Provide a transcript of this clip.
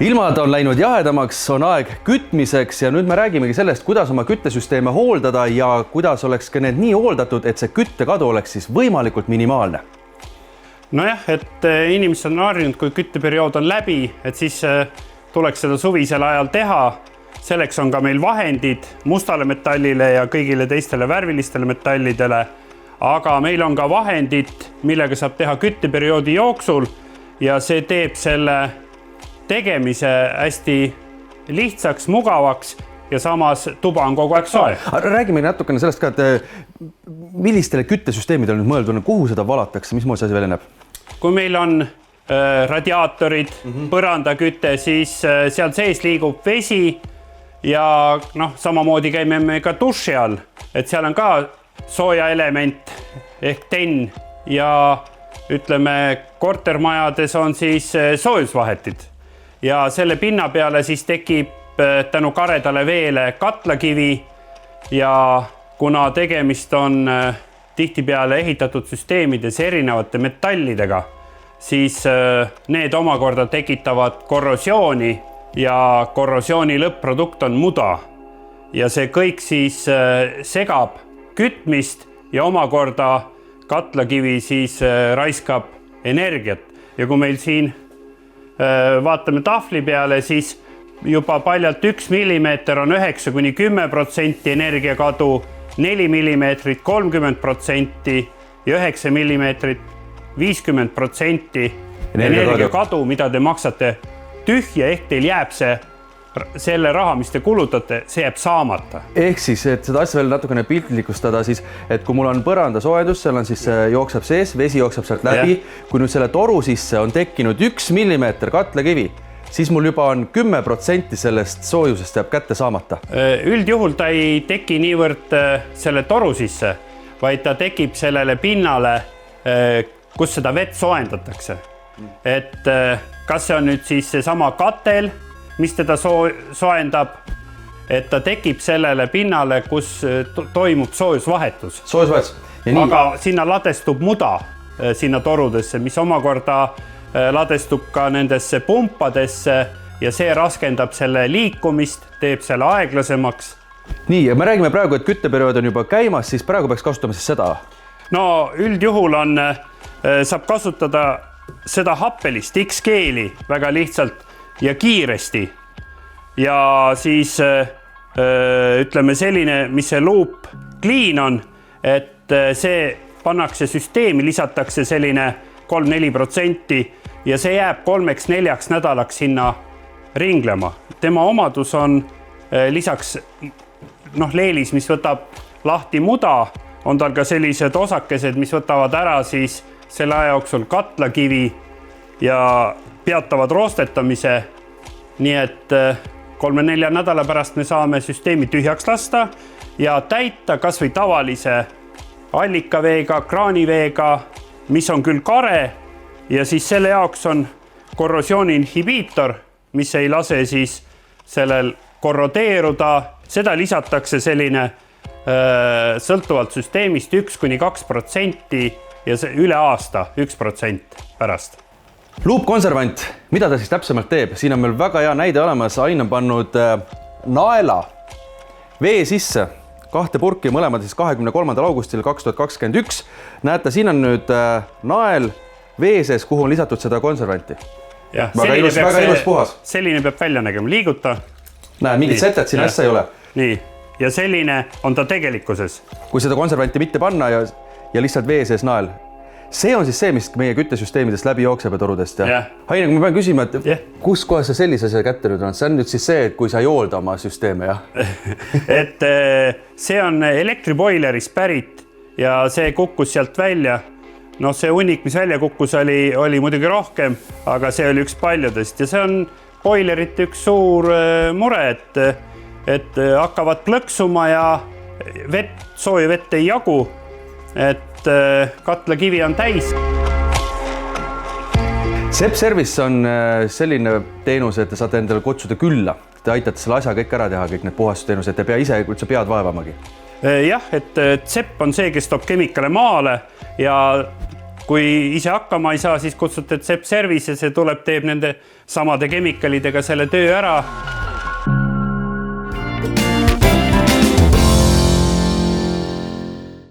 Ilmad on läinud jahedamaks, on aeg kütmiseks ja nüüd me räägimegi sellest, kuidas oma küttesüsteeme hooldada ja kuidas oleks ka need nii hooldatud, et see küttekadu oleks siis võimalikult minimaalne. Nojah, et inimesed on harjunud, kui kütteperiood on läbi, et siis tuleks seda suvisel ajal teha. Selleks on ka meil vahendid mustale metallile ja kõigile teistele värvilistele metallidele. Aga meil on ka vahendid, millega saab teha kütteperioodi jooksul ja see teeb selle tegemise hästi lihtsaks, mugavaks ja samas tuba on kogu aeg soe. Räägime natukene sellest ka, et millistele küttesüsteemidele nüüd mõeldud, kuhu seda valatakse, mis see asi välja näeb? Kui meil on radiaatorid, põrandaküte, siis seal sees liigub vesi ja samamoodi käime me ka duši all, et seal on ka sooja element ehk tenn ja ütleme, kortermajades on siis soojusvahetid. Ja selle pinna peale siis tekib tänu karedale veele katlakivi ja kuna tegemist on tihtipeale ehitatud süsteemides erinevate metallidega, siis need omakorda tekitavad korrosiooni ja korrosiooni lõpp-produkt on muda. Ja see kõik siis segab kütmist ja omakorda katlakivi siis raiskab energiat. Ja kui meil siin vaatame tahvli peale, siis juba paljalt 1 millimeeter on 9–10% energiakadu, 4 millimeetrit 30% ja 9 millimeetrit 50% energiakadu, mida te maksate tühja, ehk teil jääb selle raha, mis te kulutate, see jääb saamata. Ehk siis, et seda asja veel natukene piltlikustada, siis, et kui mul on põrandasoojendus, seal on siis jookseb sees, vesi jookseb sealt läbi, kui nüüd selle toru sisse on tekkinud 1 millimeeter katlakivi, siis mul juba on 10% sellest soojusest jääb kätte saamata. Üldjuhul ta ei teki niivõrd selle toru sisse, vaid ta tekib sellele pinnale, kus seda vett soojendatakse. Et kas see on nüüd siis seesama katel, mis teda soojendab, et ta tekib sellele pinnale, kus toimub soojusvahetus. Aga sinna ladestub muda sinna torudesse, mis omakorda ladestub ka nendesse pumpadesse ja see raskendab selle liikumist, teeb selle aeglasemaks. Nii, ja me räägime praegu, et kütteperiood on juba käimas, siis praegu peaks kasutama siis seda? No üldjuhul saab kasutada seda happelist X-keeli väga lihtsalt ja kiiresti ja siis ütleme selline, mis see loop clean on, et see pannakse süsteemi, lisatakse selline 3–4% ja see jääb 3–4 nädalaks sinna ringlema. Tema omadus on lisaks leelis, mis võtab lahti muda, on tal ka sellised osakesed, mis võtavad ära siis selle aja jooksul katlakivi ja peatavad roostetamise, nii et 3–4 nädala pärast me saame süsteemi tühjaks lasta ja täita kas või tavalise allikaveega, kraaniveega, mis on küll kare ja siis selle jaoks on korrosiooni inhibiitor, mis ei lase siis sellel korrodeeruda. Seda lisatakse selline sõltuvalt süsteemist 1–2% ja see üle aasta 1% pärast. Luupkonservant, mida ta siis täpsemalt teeb? Siin on meil väga hea näide olemas. Ain on pannud naela vee sisse, 2 purki, mõlemad siis 23. augustil 2021. Näete, siin on nüüd nael vee sees, kuhu on lisatud seda konservanti. Ja, väga ilus puhas. Selline peab välja nägema, liiguta. Näe, mingit setet siin ässa ei ole. Nii, ja selline on ta tegelikkuses. Kui seda konservanti mitte panna ja lihtsalt vee sees nael, see on siis see, mis meie küttesüsteemidest läbi jookseb ja torudest. Haine, kui ma pean küsima, et kus kohas sa sellise asja kätte nüüd on? See on nüüd siis see, et kui sa ei hoolda oma süsteeme, jah? Et see on elektriboilerist pärit ja see kukkus sealt välja. See hunnik, mis välja kukkus, oli muidugi rohkem, aga see oli üks paljudest ja see on boilerite üks suur mure, et hakkavad plõksuma ja sooja vett ei jagu, et katlakivi on täis. Sepp Service on selline teenus, et te saate endale kutsuda külla. Te aitate selle asja kõik ära teha, kõik need puhastusteenused, te pea ise üldse pead vaevamagi. Jah, et Sepp on see, kes toob kemikale maale ja kui ise hakkama ei saa, siis kutsutad Sepp Service ja see tuleb, teeb nende samade kemikalidega selle töö ära.